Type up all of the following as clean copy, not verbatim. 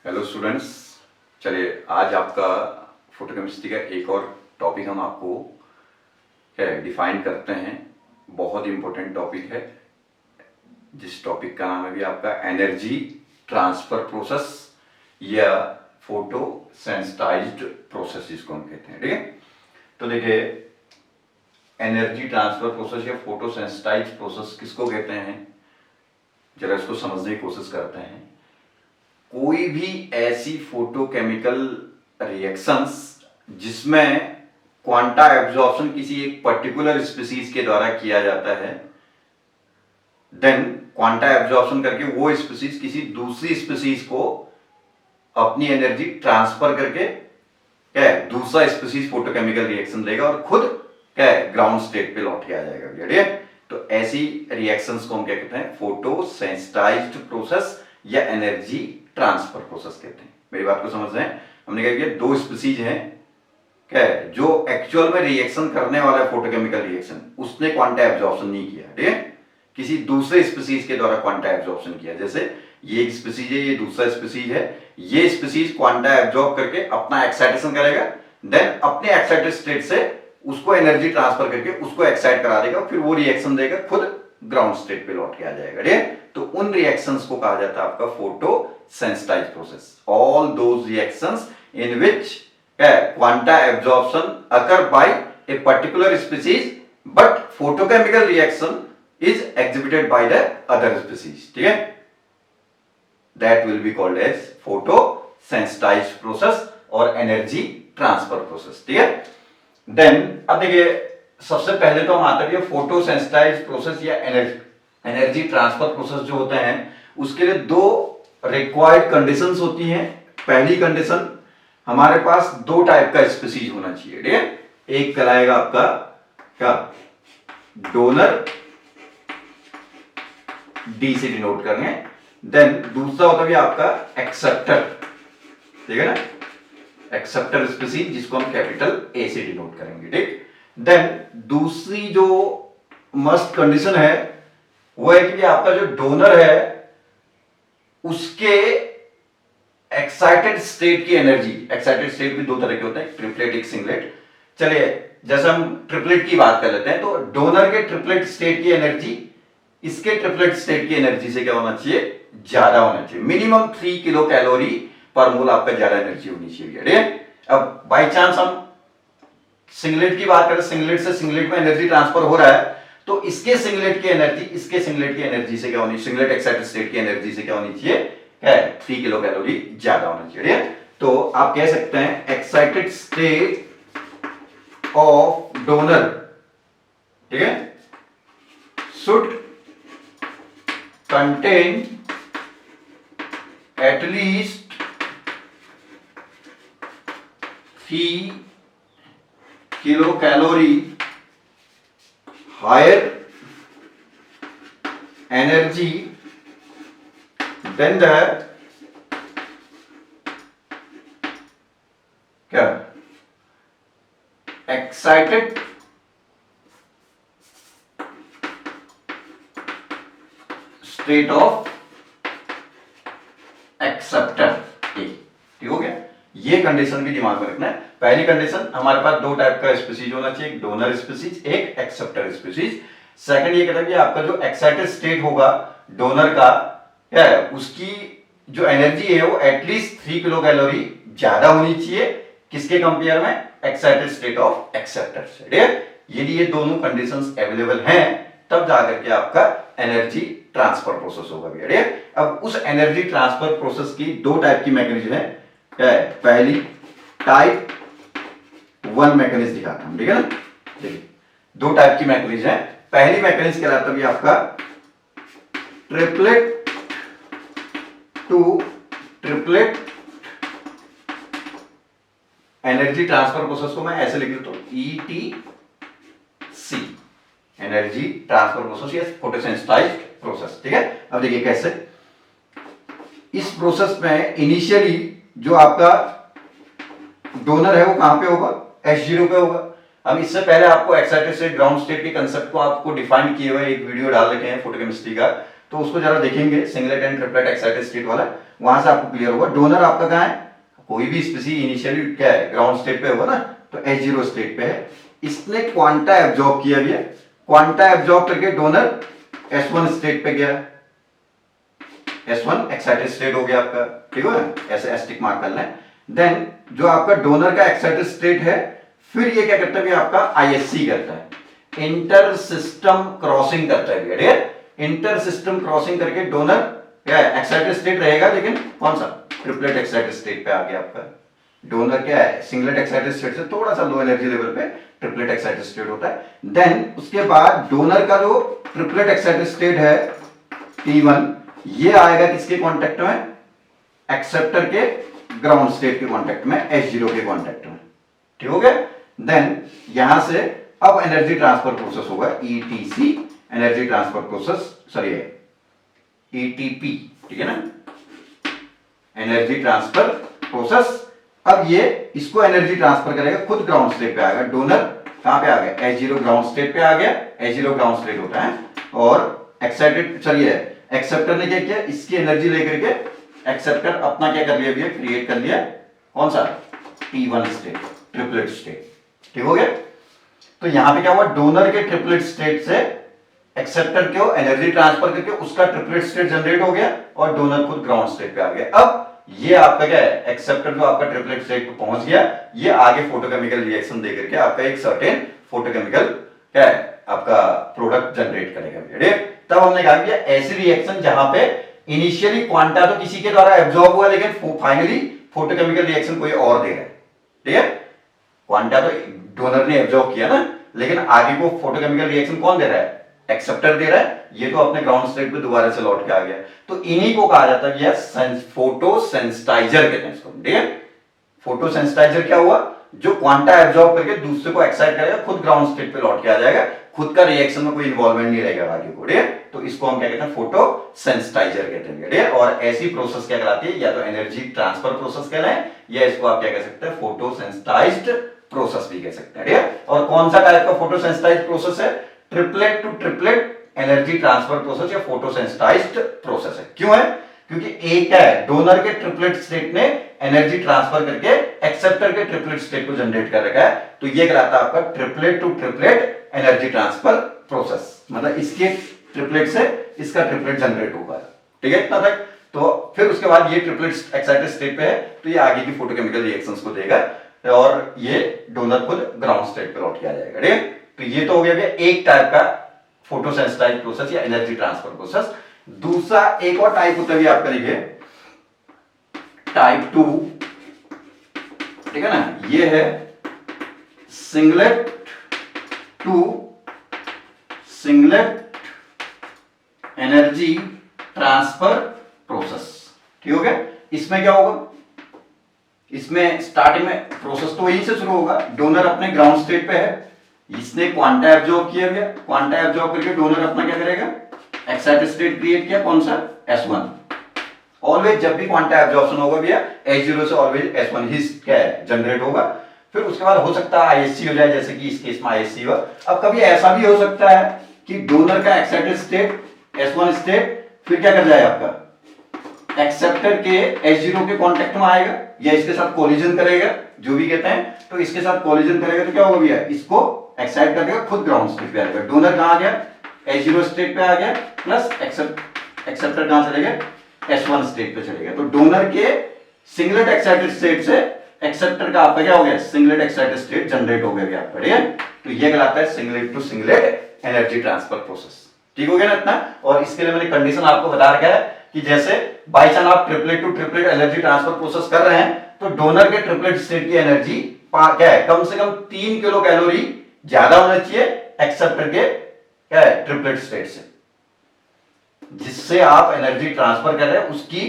Hello students. चलिए आज आपका फोटोकेमिस्ट्री का एक और टॉपिक हम आपको डिफाइन करते हैं। बहुत इम्पोर्टेंट टॉपिक है जिस टॉपिक का नाम है भी आपका एनर्जी ट्रांसफर प्रोसेस या फोटो सेंसिटाइज्ड प्रोसेस जिसको हम कहते हैं। ठीक है, तो देखिए एनर्जी ट्रांसफर प्रोसेस या फोटो सेंसिटाइज्ड प्रोसेस किसको कहते हैं, जरा इसको समझने की कोशिश करते हैं। कोई भी ऐसी फोटोकेमिकल रिएक्शंस जिसमें क्वांटा एब्जॉर्प्शन किसी एक पर्टिकुलर स्पीसीज के द्वारा किया जाता है, देन क्वांटा एब्जॉर्प्शन करके वो स्पीसीज किसी दूसरी स्पीसीज को अपनी एनर्जी ट्रांसफर करके क्या दूसरा स्पीसीज फोटोकेमिकल रिएक्शन देगा और खुद क्या ग्राउंड स्टेट पे लौट के आ जाएगा। ठीक है, तो ऐसी रिएक्शंस को हम क्या कहते हैं, फोटो सेंसिटाइज्ड प्रोसेस या एनर्जी ट्रांसफर प्रोसेस कहते हैं। मेरी बात को समझ रहे हैं? हमने क्या किया, दो स्पीसीज हैं क्या है जो एक्चुअल में रिएक्शन करने वाला है फोटोकेमिकल रिएक्शन, उसने क्वांटा एब्जॉर्प्शन नहीं किया। ठीक है, किसी दूसरे स्पीसीज के द्वारा क्वांटा एब्जॉर्प्शन किया। जैसे ये एक स्पीसीज है, ये दूसरा स्पीसीज है, ये स्पीसीज क्वांटा एब्जॉर्ब करके अपना एक्साइटेशन करेगा, देन अपने एक्साइटेड स्टेट से उसको एनर्जी ट्रांसफर करके उसको एक्साइट करा देगा, फिर वो रिएक्शन देगा, खुद ग्राउंड स्टेट पे लौट के आ जाएगा। ठीक है, तो उन रिएक्शंस को कहा जाता है आपका photo sensitised process. All those reactions in which quanta absorption occur by a particular species but photochemical reaction is exhibited by the other species. ठीक है, that will be called as photosensitized process और energy transfer process. ठीक है, then अब देखिए सबसे पहले तो हम आते हैं फोटोसेंसिटाइज्ड प्रोसेस या एनर्जी ट्रांसफर प्रोसेस जो होते हैं उसके लिए दो रिक्वायर्ड कंडीशंस होती हैं। पहली कंडीशन, हमारे पास दो टाइप का स्पीसीज होना चाहिए। ठीक है, एक कहलाएगा आपका क्या, डोनर, डी से डिनोट करेंगे, देन दूसरा होता है आपका एक्सेप्टर। ठीक है ना, एक्सेप्टर स्पीसीज जिसको हम कैपिटल ए से डिनोट करेंगे। ठीक, देन दूसरी जो मस्ट कंडीशन है वो है कि आपका जो डोनर है उसके एक्साइटेड स्टेट की एनर्जी, एक्साइटेड स्टेट भी दो तरह के होते हैं, ट्रिपलेट एक सिंगलेट। चलिए जैसे हम ट्रिपलेट की बात कर लेते हैं, तो डोनर के ट्रिपलेट स्टेट की एनर्जी इसके ट्रिपलेट स्टेट की एनर्जी से क्या होना चाहिए, ज्यादा होना चाहिए। मिनिमम 3 किलो कैलोरी पर मोल आपका ज्यादा एनर्जी होनी चाहिए। अब बाई चांस हम सिंगलेट की बात करें, सिंगलेट से सिंगलेट में एनर्जी ट्रांसफर हो रहा है, तो इसके सिंगलेट की एनर्जी इसके सिंगलेट की एनर्जी से क्या होनी, सिंगलेट एक्साइटेड स्टेट की एनर्जी से क्या होनी चाहिए, है 3 किलो कैलोरी ज्यादा होना चाहिए। तो आप कह सकते हैं एक्साइटेड स्टेट ऑफ डोनर, ठीक है, should contain at least 3 kilo calorie higher energy than the क्या एक्साइटेड स्टेट ऑफ एक्सेप्टर। ठीक हो गया, ये कंडीशन भी दिमाग में रखना है। पहली कंडीशन, हमारे पास दो टाइप का स्पीसीज होना चाहिए, एक डोनर स्पीसीज, एक एक्सेप्टर स्पीसीज। सेकंड ये कहता है कि आपका जो एक्साइटेड स्टेट होगा डोनर का, क्या है, उसकी जो एनर्जी है वो एटलीस्ट 3 किलो कैलोरी ज्यादा होनी चाहिए, किसके कंपेयर में, एक्साइटेड स्टेट ऑफ एक्सेप्टर से। ठीक है, यदि ये दोनों कंडीशंस अवेलेबल हैं तब जाकर के आपका एनर्जी ट्रांसफर प्रोसेस होगा। ठीक है, अब उस एनर्जी ट्रांसफर प्रोसेस की दो टाइप की मैकेनिज्म है। क्या है, पहली टाइप 1 मैकेनिज्म दिखाता हूं। ठीक है ना, देखिए दो टाइप की मैकेनिज्म है। पहली मैकेनिज्म कहलाता है आपका triplet to triplet energy transfer process को मैं ऐसे लिख देता हूं, ETC, एनर्जी ट्रांसफर प्रोसेस या फोटोसेंसिटाइज्ड प्रोसेस। ठीक है, अब देखिए कैसे, इस प्रोसेस में इनिशियली जो आपका डोनर है वो कहां पे होगा, S0 पे होगा। अब इससे पहले आपको एक्साइटेड स्टेट ग्राउंड स्टेट के कंसेप्ट को आपको डिफाइन किए हुए एक वीडियो डाल रखे हैं फोटोकेमिस्ट्री का, तो उसको जरा देखेंगे, singlet and triplet excited state वाला। वहां से आपको क्लियर होगा डोनर आपका कहाँ है, कोई भी स्पीसीज इनिशियली क्या है ग्राउंड स्टेट पे होगा ना, तो H0 स्टेट पे है। इसने क्वांटा एब्जॉर्ब किया भी है, क्वांटा एब्जॉर्ब करके डोनर S1 स्टेट पे गया, S1 एक्साइटेड स्टेट हो गया आपका, ठीक है, ऐसे एस्टिक मार्क कर लें। देन जो आपका डोनर का एक्साइटेड स्टेट है, फिर ये क्या करता है आपका ISC करता है, इंटर सिस्टम क्रॉसिंग करता है। इंटर सिस्टम क्रॉसिंग करके डोनर क्या है एक्साइटेड स्टेट रहेगा, लेकिन कौन सा ट्रिपलेट एक्साइटेड स्टेट पे आ गया आपका। डोनर क्या है सिंगलेट एक्साइटेड स्टेट से थोड़ा सा लो एनर्जी लेवल पे ट्रिपलेट एक्साइटेड स्टेट होता है। देन उसके बाद डोनर का जो ट्रिपलेट एक्साइटेड स्टेट है T1, ये आएगा किसके कांटेक्ट में, एक्सेप्टर के ग्राउंड स्टेट के कांटेक्ट में, H0 के कांटेक्ट में, ठीक हो गया। देन यहां से अब एनर्जी ट्रांसफर प्रोसेस होगा ETC, energy transfer process, sorry ETP, ठीक है ना, एनर्जी ट्रांसफर प्रोसेस। अब ये इसको एनर्जी ट्रांसफर करेगा, खुद ग्राउंड स्टेट पे आएगा। डोनर कहां पे आ गया, H0 ग्राउंड स्टेट पे आ गया, H0 ग्राउंड स्टेट होता है। और एक्साइटेड चलिए एक्सेप्टर ने क्या किया, इसकी एनर्जी लेकर के एक्सेप्टर अपना क्या कर लिया भैया, क्रिएट कर लिया कौन सा T1 स्टेट, ट्रिपलेट स्टेट, ठीक हो गया। तो यहां पे क्या हुआ, डोनर के ट्रिपलेट स्टेट से एक्सेप्टर को एनर्जी ट्रांसफर करके उसका ट्रिपलेट स्टेट जनरेट हो गया और डोनर खुद ग्राउंड स्टेट पे आ गया। अब ये आपका क्या है, एक्सेप्टर जो आपका ट्रिपलेट स्टेट पे पहुंच गया, ये आगे फोटोकेमिकल रिएक्शन देकर के आपका एक सर्टेन फोटोकेमिकल क्या है आपका प्रोडक्ट जनरेट करेगा। तब हमने कहा कि ऐसी रिएक्शन जहां पे इनिशियली क्वांटा तो किसी के द्वारा एब्जॉर्ब हुआ, लेकिन फाइनली फोटोकेमिकल रिएक्शन कोई और दे रहा है, ठीक है। क्वांटा तो डोनर ने एब्जॉर्ब किया ना, लेकिन आगे को फोटोकेमिकल रिएक्शन कौन दे रहा है, एक्सेप्टर दे रहा है। ये तो अपने ग्राउंड स्टेट पे दोबारा से लौट के आ गया, तो इन्हीं को कहा जाता है फोटोसेंसिटाइजर कहते हैं इसको, ठीक है। फोटोसेंसिटाइजर क्या हुआ, जो क्वांटा एब्जॉर्ब करके दूसरे को एक्साइट करेगा, खुद ग्राउंड स्टेट पे लौट के आ जाएगा, खुद का रिएक्शन में कोई इन्वॉल्वमेंट नहीं रहेगा आगे को, ठीक है। तो इसको हम क्या कहते हैं, फोटोसेंसिटाइजर कहते हैं, ठीक है। और ऐसी प्रोसेस क्या कहलाती है, या तो एनर्जी ट्रांसफर प्रोसेस कहलाए, या इसको आप क्या कह सकते हैं, फोटोसेंसिटाइज्ड प्रोसेस भी कह सकते हैं, ठीक है। और कौन सा टाइप का फोटोसेंसिटाइज्ड प्रोसेस है, triplet to triplet energy transfer process या फोटोसेंसिटाइज्ड प्रोसेस है। क्यों है, क्योंकि एक है डोनर के ट्रिपलेट स्टेट ने एनर्जी ट्रांसफर करके एक्सेप्टर के ट्रिपलेट स्टेट को जनरेट कर रखा है, तो ये कहलाता है आपका triplet to triplet energy transfer process. मतलब इसके ट्रिपलेट से इसका ट्रिपलेट जनरेट होगा, ठीक है, इतना तक। तो फिर उसके बाद ये ट्रिपलेट एक्साइटेड स्टेट पे है, तो ये आगे की फोटोकेमिकल रिएक्शंस को देगा और ये डोनर खुद ग्राउंड स्टेट पे लौट के आ जाएगा, ठीक है। तो ये तो हो गया एक टाइप का फोटोसेंसिटाइज्ड प्रोसेस या एनर्जी ट्रांसफर प्रोसेस। दूसरा एक और टाइप होता है आपका, देखिए टाइप 2, ठीक है ना, ये है singlet to singlet energy transfer process, ठीक हो गया। इसमें क्या होगा, इसमें स्टार्टिंग में प्रोसेस तो यहीं से शुरू होगा, डोनर अपने ग्राउंड स्टेट पे है, इसने क्वांटा एब्जॉर्ब किया गया, क्वांटा एब्जॉर्ब करके डोनर अपना क्या करेगा, एक्साइटेड स्टेट क्रिएट किया, कौन सा S1। ऑलवेज जब भी क्वांटा एब्जॉर्प्शन होगा भैया H0 से ऑलवेज S1 ही क्या है जनरेट होगा। फिर उसके बाद हो सकता है ISC हो जाए, जैसे कि इस केस में ISC हुआ। अब कभी ऐसा भी हो सकता है कि डोनर का एक्साइटेड स्टेट S1 स्टेट फिर क्या कर जाए आपका एक्सेप्टर के H0 के कांटेक्ट में आएगा या इसके साथ कोलिजन करेगा, जो भी कहते हैं। तो इसके साथ कोलिजन करेगा तो क्या होगा भैया, इसको एक्साइट कर देगा, खुद ग्राउंड स्टेट पे आ जाएगा। डोनर कहां आ गया, H0 स्टेट पे आ गया, प्लस एक्सेप्टर कहां चले गए, S1 स्टेट पे चले गए। तो डोनर के सिंगलेट एक्साइटेड स्टेट से एक्सेप्टर का आपका क्या हो गया, सिंगलेट एक्साइटेड स्टेट जनरेट हो गया आपका, ठीक है। तो ये कहलाता है singlet to singlet energy transfer process, ठीक हो गया ना इतना। और इसके लिए मैंने कंडीशन आपको बता रखा है कि जैसे बाय चांस आप triplet to triplet energy transfer process कर रहे हैं, तो डोनर के ट्रिपलेट स्टेट की एनर्जी क्या है, कम से कम 3 किलो कैलोरी ज्यादा होना चाहिए एक्सेप्टर के क्या है ट्रिपलेट स्टेट से, जिससे आप एनर्जी ट्रांसफर कर रहे हैं उसकी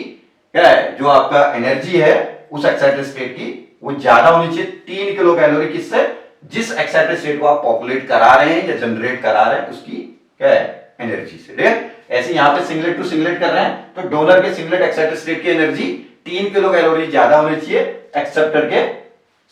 क्या है जो आपका एनर्जी है उस एक्साइटेड स्टेट की वो ज्यादा होनी चाहिए 3 किलो कैलोरी, किससे, जिस एक्साइटेड स्टेट को आप पॉपुलेट करा रहे हैं या जनरेट करा रहे हैं उसकी क्या है एनर्जी से, ठीक है। ऐसे यहां पे सिंगलेट टू सिंगलेट कर रहे हैं, तो डोनर के सिंगलेट एक्साइटेड स्टेट की एनर्जी 3 किलो कैलोरी ज्यादा होनी चाहिए एक्सेप्टर के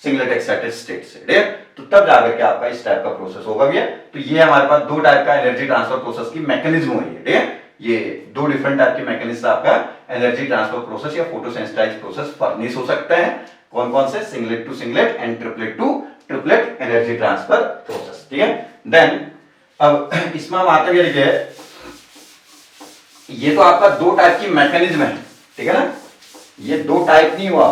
सिंगलेट एक्साइटेड स्टेट से, ठीक है। तो तब जाकर के आपका इस टाइप का प्रोसेस होगा भैया। तो ये हमारे पास दो टाइप का एनर्जी ट्रांसफर प्रोसेस की मैकेनिज्म हुई है, ठीक है। ये दो डिफरेंट टाइप के मैकेनिज्म आपका एनर्जी ट्रांसफर प्रोसेस या फोटोसेंसिटाइज प्रोसेस फर्निश हो सकते हैं। कौन कौन से? Singlet to singlet and triplet to triplet energy transfer process. ठीक है, देन अब इसमें हम आते हुए देखिए, ये तो आपका दो टाइप की मैकेनिज्म है, ठीक है ना, ये दो टाइप नहीं हुआ,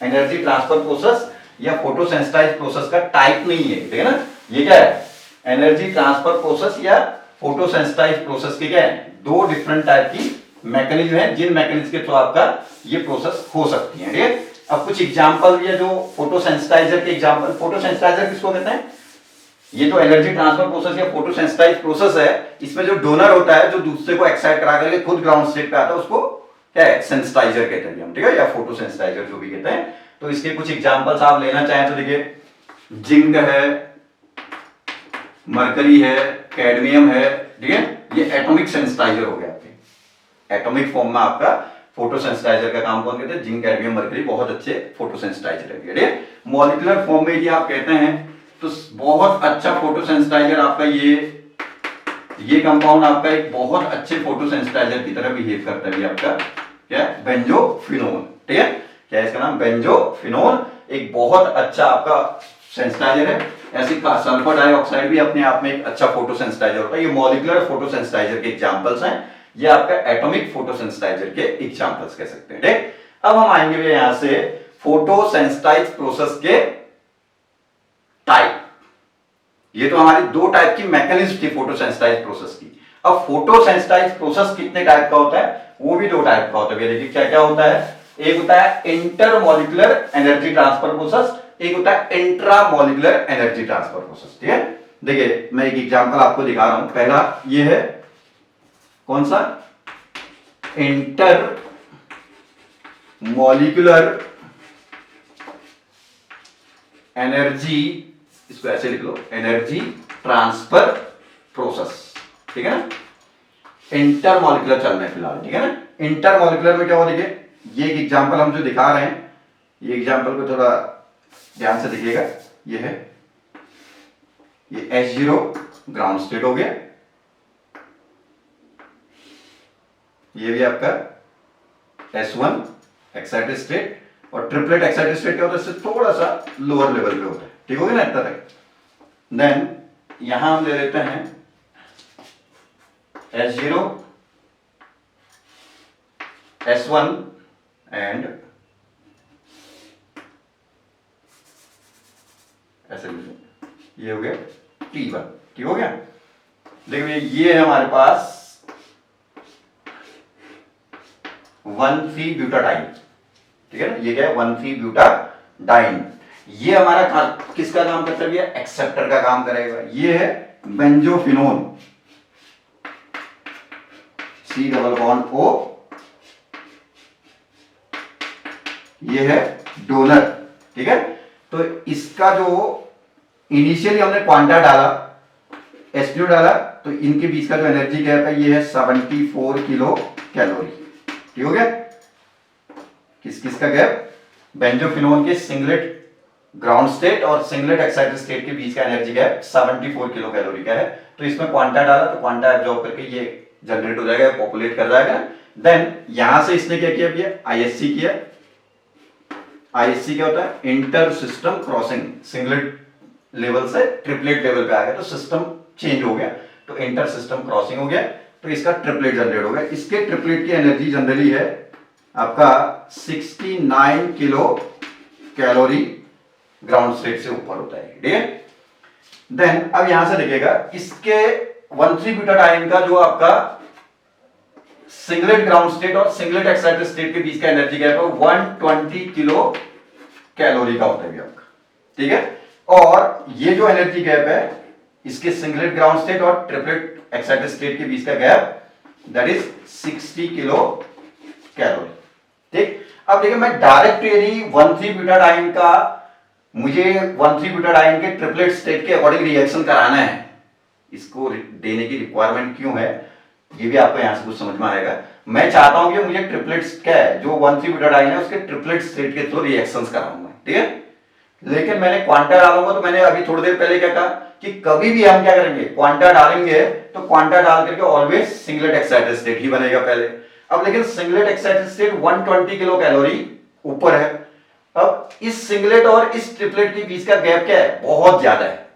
एनर्जी ट्रांसफर प्रोसेस या फोटोसेंसिटाइज प्रोसेस का टाइप नहीं है, ठीक है ना, ये क्या है? एनर्जी ट्रांसफर प्रोसेस या फोटोसेंसिटाइज प्रोसेस के क्या है? दो डिफरेंट टाइप की मैकेनिज्म है, जिन मैकेनिज्म के थ्रू आपका ये प्रोसेस हो सकती है। ठीक है, अब कुछ एग्जांपल भी है जो फोटोसेंसिटाइजर के एग्जांपल। फोटोसेंसिटाइजर किसको कहते हैं? ये जो एनर्जी ट्रांसफर प्रोसेस या फोटोसेंसिटाइज प्रोसेस है, इसमें जो डोनर होता है, जो दूसरे को एक्साइट करा करके खुद ग्राउंड स्टेट पे आता है, उसको क्या है? सेंसिटाइजर कहते हैं हम, ठीक है, या फोटोसेंसिटाइजर जो भी कहते हैं। तो इसके कुछ एग्जांपल्स आप लेना चाहें तो देखिए, जिंक है, मरकरी है, कैडमियम है, ठीक है, ये एटॉमिक सेंसिटाइजर हो गया आपके। एटॉमिक फॉर्म में आपका फोटोसेंसिटाइजर का काम कौन कहते हैं? जिंक, कैडमियम, मरकरी बहुत अच्छे फोटोसेंसिटाइजर है, ठीक है। मॉलिक्यूलर फॉर्म में यदि आप कहते हैं तो बहुत अच्छा फोटोसेंसिटाइजर आपका ये कंपाउंड आपका एक बहुत अच्छे फोटोसेंसिटाइजर की तरह बिहेव करता है। आपका क्या? बेंजोफिनोल, ठीक है, क्या है इसका नाम? बेंजोफिनोल एक बहुत अच्छा आपका सेंसिटाइजर है। ऐसे सल्फर डाइऑक्साइड भी अपने आप में एक अच्छा फोटोसेंसिटाइजर होता है। ये मॉलिक्यूलर फोटोसेंसिटाइजर के एग्जांपल्स हैं, ये आपका एटॉमिक फोटोसेंसिटाइजर के एग्जांपल्स कह सकते हैं, ठीक। अब हम आएंगे यहां से फोटोसेंसिटाइज प्रोसेस के टाइप। ये तो हमारी दो टाइप की मैकेनिज्म थी फोटोसेंसिटाइज प्रोसेस की। अब फोटोसेंसिटाइज प्रोसेस कितने टाइप का होता है? वो भी दो टाइप का होता है। देखिए क्या क्या होता है। एक होता है इंटरमॉलिक्यूलर एनर्जी ट्रांसफर प्रोसेस, एक होता है इंट्रामॉलिक्यूलर एनर्जी ट्रांसफर प्रोसेस, ठीक है। देखिए मैं एक एग्जांपल आपको दिखा रहा हूं। पहला ये है कौन सा? इंटर मॉलिक्यूलर एनर्जी, इसको ऐसे लिख लो, एनर्जी ट्रांसफर प्रोसेस, ठीक है ना। इंटर मॉलिक्यूलर चल रहे हैं फिलहाल, ठीक है ना। इंटर मॉलिक्यूलर में क्या हो, देखिए ये एक एग्जांपल हम जो दिखा रहे हैं, ये एग्जांपल को थोड़ा ध्यान से देखिएगा। ये है, ये H0 ग्राउंड स्टेट हो गया, ये भी आपका S1 एक्साइटेड स्टेट, और ट्रिपलेट एक्साइटेड स्टेट क्या होता है? इससे थोड़ा सा लोअर लेवल पे होता है, ठीक हो गया ना इतना तक। देन यहां हम ले लेते हैं H0, S1 एंड ऐसे ये हो गया T1, ठीक हो गया। देखिए ये है हमारे पास 1,3-ब्यूटाडाइन, ठीक है ना। ये क्या है? 1,3-ब्यूटाडाइन। ये हमारा किसका काम करता है? एक्सेप्टर का काम करेगा। ये है बेंजोफिनोल, C+O, ये है डोनर, ठीक है। तो इसका जो इनिशियली हमने क्वांटा डाला, H2 डाला, तो इनके बीच का जो एनर्जी गैप है ये है 74 किलो कैलोरी, ठीक हो गया। किस किस का गैप? बेंजोफिनोल के सिंगलेट ग्राउंड स्टेट और सिंगलेट एक्साइटेड स्टेट के बीच का एनर्जी गैप 74 किलो कैलोरी का है। तो इसमें क्वांटा डाला तो क्वांटा एब्जॉर्ब करके ये जनरेट हो जाएगा, पॉपुलेट कर जाएगा। देन यहां से इसने क्या किया? ISC किया। ISC क्या होता है? Inter system crossing, singlet level से ट्रिपलेट लेवल पे आ गया तो सिस्टम चेंज हो गया, तो इंटर सिस्टम क्रॉसिंग हो गया, तो इसका ट्रिपलेट जनरेट हो गया। इसके ट्रिपलेट की एनर्जी जनरली है आपका 69 किलो कैलोरी, ग्राउंड स्टेट से ऊपर होता है, ठीक है। देन अब यहां से देखिएगा, इसके 1,3-ब्यूटाडाइन का जो आपका सिंगलेट ग्राउंड स्टेट और सिंगलेट एक्साइटेड स्टेट के बीच का एनर्जी गैप है 120 किलो कैलोरी का होता है आपका, ठीक है। और ये जो एनर्जी गैप है इसके सिंगलेट ग्राउंड स्टेट और ट्रिपलेट एक्साइटेड स्टेट के बीच का gap, that is 60 kilo calorie, ठीक। अब देखिए मैं डायरेक्ट यदि 1,3-ब्यूटाडाइन का, मुझे 1,3-ब्यूटाडाइन के ट्रिपलेट स्टेट के अकॉर्डिंग रिएक्शन कराना है, इसको देने की रिक्वायरमेंट क्यों है ये भी आपको यहां से कुछ समझ में आएगा। मैं चाहता हूं कि मुझे ट्रिपलेट्स क्या है, जो 1,3-ब्यूटाडाइन है उसके ट्रिपलेट स्टेट के थ्रू रिएक्शंस कराऊंगा, ठीक है। लेकिन मैंने क्वांटा डालूंगा, तो मैंने अभी थोड़ी देर पहले क्या कहा कि कभी भी हम क्या करेंगे, क्वांटा डालेंगे तो क्वांटा डाल करके ऑलवेज सिंगलेट एक्साइटेड स्टेट ही बनेगा पहले। अब लेकिन singlet excited state 120 kilo calorie ऊपर है। अब इस सिंगलेट और इस ट्रिपलेट के बीच का गैप क्या है, बहुत ज्यादा है,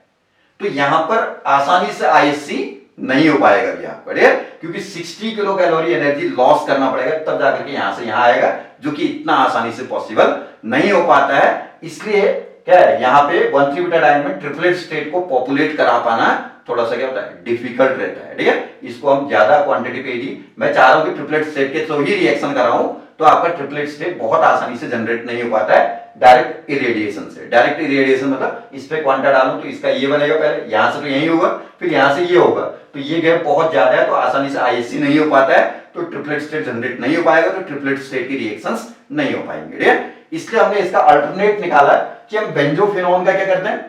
तो यहां पर आसानी से आईएससी नहीं हो पाएगा भैया, बढ़िया, क्योंकि 60 किलो कैलोरी एनर्जी लॉस करना पड़ेगा तब जाकर के यहां से यहां आएगा, जो कि इतना आसानी से पॉसिबल नहीं हो पाता है। इसलिए क्या है, यहां पे 1,3 बीटा डायन में ट्रिपलेट स्टेट को पॉपुलेट करा पाना थोड़ा सा क्या होता है, डिफिकल्ट रहता है, ठीक है। इसको हम ज्यादा क्वांटिटी पे ही, मैं चाह रहा हूं कि ट्रिपलेट स्टेट के तो ही रिएक्शन कराऊं, तो आपका ट्रिपलेट स्टेट बहुत आसानी से जनरेट नहीं हो पाता है डायरेक्ट इरेडिएशन से। डायरेक्ट इरेडिएशन मतलब इस पे क्वांटा डालूं तो इसका ये बनेगा, पहले यहां से तो यही होगा, फिर यहां से ये होगा, तो ये गैप बहुत ज्यादा है, तो आसानी से आईएससी नहीं हो पाता है, तो ट्रिपलेट स्टेट जनरेट नहीं हो पाएगा, तो ट्रिपलेट स्टेट की रिएक्शंस नहीं हो पाएंगे, ठीक है। इसलिए हमने इसका अल्टरनेट निकाला कि हम बेंजोफिनोन का क्या करते हैं,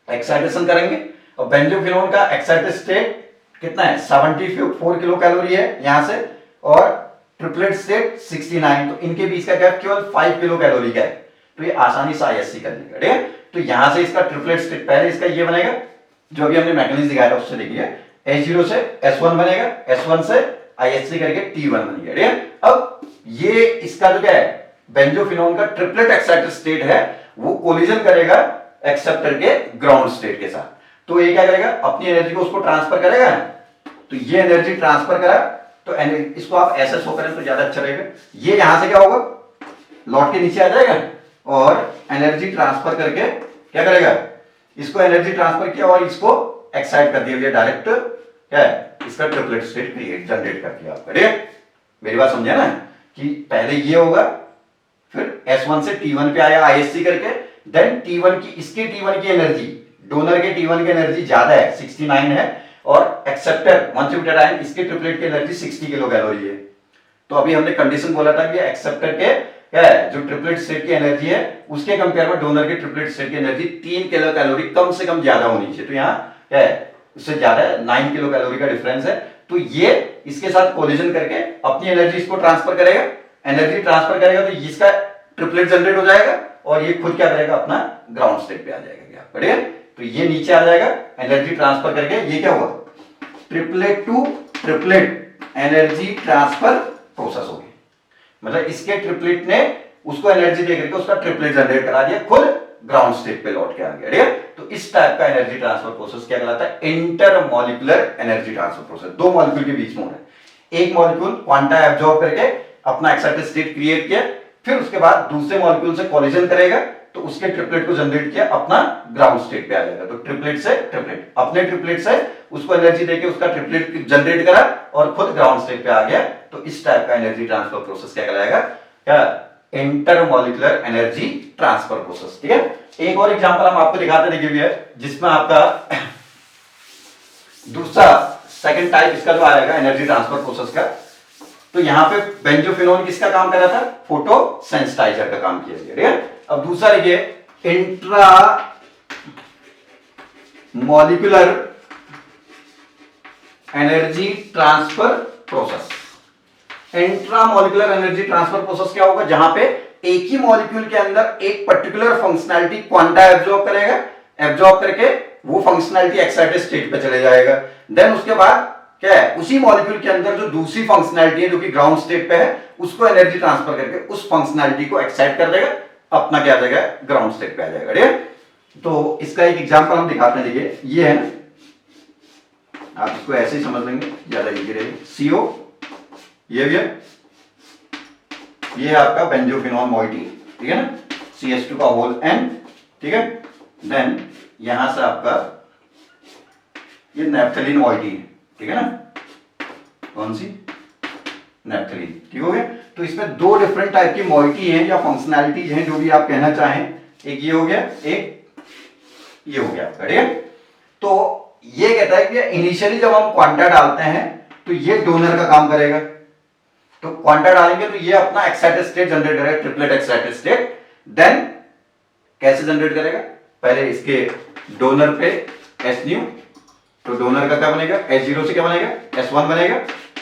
एक्साइटेशन करेंगे। और बेंजोफिनोन का एक्साइटेड स्टेट कितना है, 74 किलो कैलोरी है यहां से, और ट्रिपलेट स्टेट 69, तो इनके बीच का गैप केवल 5 किलो कैलोरी का है, तो ये आसानी से आईएससी कर लेगा, ठीक है। तो यहां से इसका ट्रिपलेट स्टेट, पहले इसका ये बनेगा जो अभी हमने मैकेनिज्म दिखाया था उससे, देखिए H0 से S1 बनेगा, S1 से आईएससी करके T1 बनेगा, ठीक है। अब ये इसका जो क्या है, बेंजोफिनोन का ट्रिपलेट एक्साइटेड स्टेट है, वो कोलिजन करेगा एक्सेप्टर के ग्राउंड स्टेट के साथ, तो ये क्या करेगा, अपनी एनर्जी को उसको ट्रांसफर करेगा, तो ये एनर्जी ट्रांसफर करा, तो इसको आप ऐसे शो करें तो ज्यादा अच्छा रहेगा। ये यहां से क्या होगा, लौट के नीचे आ जाएगा, और एनर्जी ट्रांसफर करके क्या करेगा, इसको एनर्जी ट्रांसफर किया और इसको एक्साइट कर दिया डायरेक्ट, क्या है, इसका ट्रिपलेट स्टेट क्रिएट जनरेट कर दिया आपका, ठीक है। मेरी बात समझे ना, कि पहले ये होगा, फिर S1 से T1 पे आया आईएससी करके, देन T1 की, इसके T1 की एनर्जी, डोनर के T1 की एनर्जी ज्यादा है, 69 है, और एक्सेप्टर 1,3 बीटा डायन, इसके ट्रिपलेट की एनर्जी 60 किलो कैलोरी है। तो अभी हमने कंडीशन बोला था कि एक्सेप्टर के क्या है, जो ट्रिपलेट स्टेट की एनर्जी है उसके कंपेयर में डोनर के ट्रिपलेट स्टेट की एनर्जी 3 किलो कैलोरी कम से कम ज्यादा होनी चाहिए, तो यहाँ क्या है, उससे ज्यादा है, 9 किलो कैलोरी का डिफरेंस है, तो ये इसके साथ कोलिजन करके अपनी एनर्जी इसको ट्रांसफर करेगा, एनर्जी ट्रांसफर करेगा, तो इसका ट्रिपलेट जनरेट हो जाएगा, और ये खुद क्या करेगा, अपना ग्राउंड स्टेट पे आ जाएगा, बढ़िया। तो ये नीचे आ जाएगा, एनर्जी ट्रांसफर करके, ये क्या हुआ, triplet to triplet energy transfer process हो गई, मतलब इसके ट्रिपलेट ने उसको एनर्जी दे करके उसका ट्रिपलेट जनरेट करा दिया, खुद ग्राउंड स्टेट पे लौट के आ गया, ठीक है। तो इस टाइप का एनर्जी ट्रांसफर प्रोसेस क्या कहलाता है, इंटरमॉलिक्यूलर एनर्जी ट्रांसफर प्रोसेस। दो मॉलिक्यूल के बीच में हो रहा है, एक मॉलिक्यूल क्वांटा एब्जॉर्ब करके अपना एक्साइटेड स्टेट क्रिएट किया, फिर उसके बाद दूसरे मॉलिक्यूल से कोलिजन करेगा, तो उसके ट्रिपलेट को जनरेट किया, अपना ग्राउंड स्टेट पे आ जाएगा, तो ट्रिपलेट से ट्रिपलेट, अपने ट्रिपलेट से उसको एनर्जी देके उसका ट्रिपलेट जनरेट करा और खुद ग्राउंड स्टेट पे आ गया, तो इस टाइप का एनर्जी ट्रांसफर प्रोसेस क्या कहलाएगा, क्या, इंटरमॉलिक्यूलर एनर्जी ट्रांसफर प्रोसेस, ठीक है। एक और एग्जांपल हम आपको दिखाते देखिए भैया, जिसमें आपका दूसरा सेकंड टाइप इसका जो आएगा एनर्जी ट्रांसफर प्रोसेस का, तो यहां पे बेंजोफिनोन किसका काम कर रहा था, फोटोसेंसिटाइजर का काम किया गया, ठीक है। अब दूसरा देखिए, intra molecular energy transfer process. Intramolecular energy transfer process क्या होगा, जहां पे एक ही मॉलिक्यूल के अंदर एक पर्टिकुलर फंक्शनैलिटी क्वांटा एब्जॉर्ब करेगा, एब्जॉर्ब करके वो फंक्शनैलिटी एक्साइटेड स्टेट पे चले जाएगा, देन उसके बाद क्या है, उसी मॉलिक्यूल के अंदर जो दूसरी फंक्शनैलिटी है जो कि ग्राउंड स्टेट पे है, उसको एनर्जी ट्रांसफर करके उस फंक्शनैलिटी को एक्साइट कर देगा, अपना क्या आ जाएगा, ग्राउंड स्टेट पे आ जाएगा, ठीक है। तो इसका एक एग्जांपल हम दिखाते हैं, देखिए ये है ना, आप इसको ऐसे ही समझ लेंगे, ज्यादा इजी रहेगा। CO, ये भी है, ये है आपका बेंजोफिनोन मॉइटी, ठीक है ना, CH2 का होल N, ठीक है। देन यहां से आपका ये नैप्थलीन मॉइटी है, ठीक है ना, कौन सी, नैप्थलीन, ठीक हो गया। तो इसमें दो डिफरेंट टाइप की मॉइटी हैं या फंक्शनैलिटीज हैं, जो भी आप कहना चाहें, एक ये हो गया, एक ये हो गया, ठीक है। तो ये कहता है कि इनिशियली जब हम क्वांटा डालते हैं तो ये डोनर का काम करेगा, तो क्वांटा डालेंगे तो ये अपना एक्साइटेड स्टेट जनरेट करेगा, ट्रिपलेट एक्साइटेड स्टेट, देन कैसे जनरेट करेगा, पहले इसके डोनर पे S न्यू, तो डोनर का क्या बनेगा, H0 से क्या बनेगा, S1 बनेगा,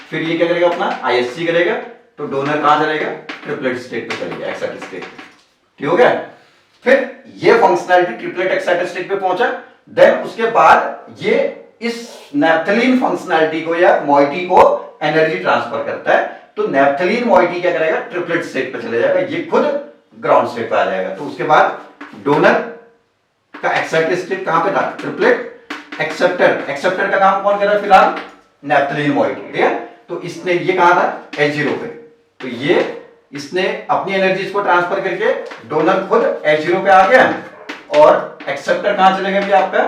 फिर ये क्या करेगा, अपना ISC करेगा, तो डोनर कहां चलेगा, ट्रिपलेट स्टेट पे चलेगा, एक्साइटेड स्टेट, ठीक हो गया। फिर ये फंक्शनैलिटी ट्रिपलेट एक्साइटेड स्टेट पे पहुंचा, देन उसके बाद ये इस नैप्थलीन फंक्शनैलिटी को या मॉइटी को एनर्जी ट्रांसफर करता है, तो नैप्थलीन मॉइटी क्या करेगा, ट्रिपलेट स्टेट पे चले जाएगा, ये खुद ग्राउंड स्टेट पे आ जाएगा। तो उसके बाद डोनर का एक्साइटेड स्टेट कहां पे था, ट्रिपलेट। एक्सेप्टर का काम कौन कर रहा है फिलहाल, नैप्थलीन मॉइटी, ठीक है। तो इसने ये कहा था H0 पे, तो ये इसने अपनी एनर्जी को ट्रांसफर करके डोनर खुद H0 पे आ गया और एक्सेप्टर कहां चले गए भी आपका,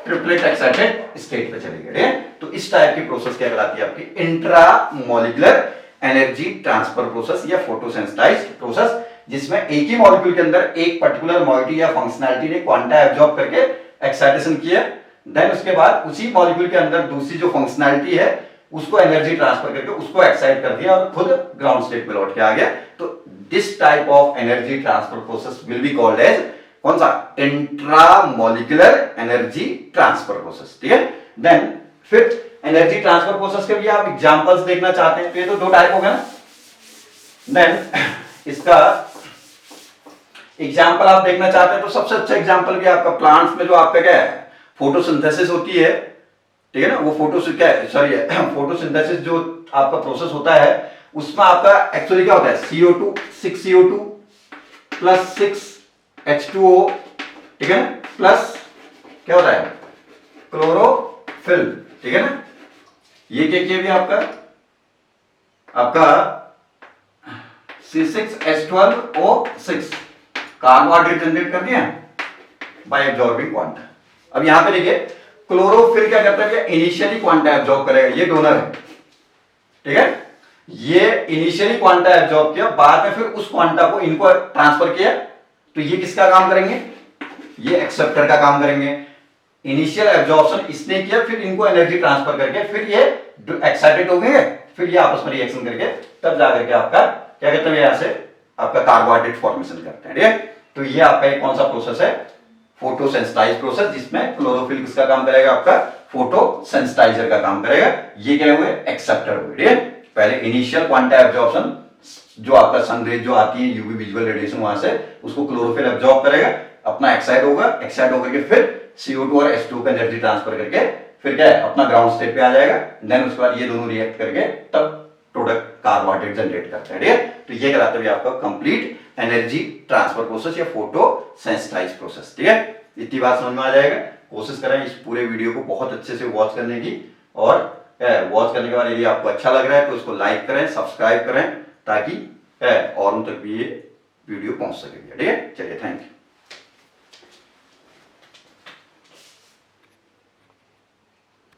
ट्रिपलेट एक्साइटेड स्टेट पे चले गए। तो इस टाइप की प्रोसेस क्या कहलाती है आपकी, इंट्रामोलिकुलर एनर्जी ट्रांसफर प्रोसेस या फोटोसेंसिटाइज्ड प्रोसेस, जिसमें एक ही मॉलिक्यूल के अंदर एक पर्टिकुलर मॉइटी या फंक्शनैलिटी ने क्वांटा एब्जॉर्ब करके एक्साइटेशन किया, देन उसके बाद उसी मॉलिक्यूल के अंदर दूसरी जो फंक्शनैलिटी है उसको एनर्जी ट्रांसफर करके उसको एक्साइट कर दिया और खुद ग्राउंड स्टेट पे लौट के आ गया। तो this type of energy transfer process will be called as कौन सा, इंट्रामोलिकुलर एनर्जी ट्रांसफर प्रोसेस, ठीक है। देन फिर एनर्जी ट्रांसफर प्रोसेस के भी आप एग्जांपल्स देखना चाहते हैं तो ये तो दो टाइप हो गए ना। देन इसका एग्जांपल आप देखना चाहते हैं तो सबसे अच्छा एग्जांपल भी आपका प्लांट्स में जो आपका क्या है, फोटोसिंथेसिस होती है, ठीक है ना, वो फोटोसिंथेसिस जो आपका प्रोसेस होता है उसमें आपका एक्चुअली क्या होता है, CO2 6CO2 प्लस 6H2O, ठीक है ना, प्लस क्या होता है, क्लोरोफिल, ठीक है ना। ये क्या भी आपका C6H12O6 कार्बोहाइड्रेट जनरेट कर दिया बाय एब्जॉर्बिंग क्वांटा। अब यहां पे देखिए क्लोरोफिल क्या करता है, इनिशियली क्वांटा एब्जॉर्ब करेगा, ये डोनर है, ठीक है। ये इनिशियली क्वांटा एब्जॉर्ब किया, बाद में फिर उस क्वांटा को इनको ट्रांसफर किया, तो ये किसका काम करेंगे, ये एक्सेप्टर का काम करेंगे। इनिशियल एब्जॉर्प्शन इसने किया, फिर इनको एनर्जी ट्रांसफर करके फिर ये एक्साइटेड हो गए, फिर ये आपस में रिएक्शन करके तब जाकर के आपका क्या कहते हैं, यहां से आपका कार्बोहाइड्रेट फॉर्मेशन करते हैं, ठीक है। तो ये आपका एक कौन सा प्रोसेस है, फोटोसेंसिटाइज प्रोसेस, जिसमें क्लोरोफिल किसका काम करेगा, आपका फोटोसेंसिटाइजर का काम करेगा। ये क्या हुए, एक्सेप्टर हुए, ठीक है। पहले इनिशियल क्वांटा एब्जॉर्प्शन, जो आपका सन रेज जो आती है यूवी विजुअल रेडिएशन, वहां से उसको क्लोरोफिल एब्जॉर्ब करेगा, अपना एक्साइट होगा, एक्साइट होकर के फिर CO2 और H2 का एनर्जी ट्रांसफर करके फिर क्या है, अपना ग्राउंड स्टेट पे आ जाएगा। देन उसके बाद ये दोनों रिएक्ट करके तब प्रोडक्ट कार्बोहाइड्रेट जनरेट करते हैं, ठीक है। तो ये कहलाता है आपका कंप्लीट एनर्जी ट्रांसफर प्रोसेस या फोटोसेंसिटाइज प्रोसेस, ठीक है। इतनी बात समझ में आ जाएगा। कोशिश करें इस पूरे वीडियो को बहुत अच्छे से वॉच करने की, और वॉच करने के बाद यदि आपको अच्छा लग रहा है तो उसको लाइक करें, सब्सक्राइब करें, ताकि औरों तक भी ये वीडियो पहुंच सके, ठीक है। चलिए, थैंक यू।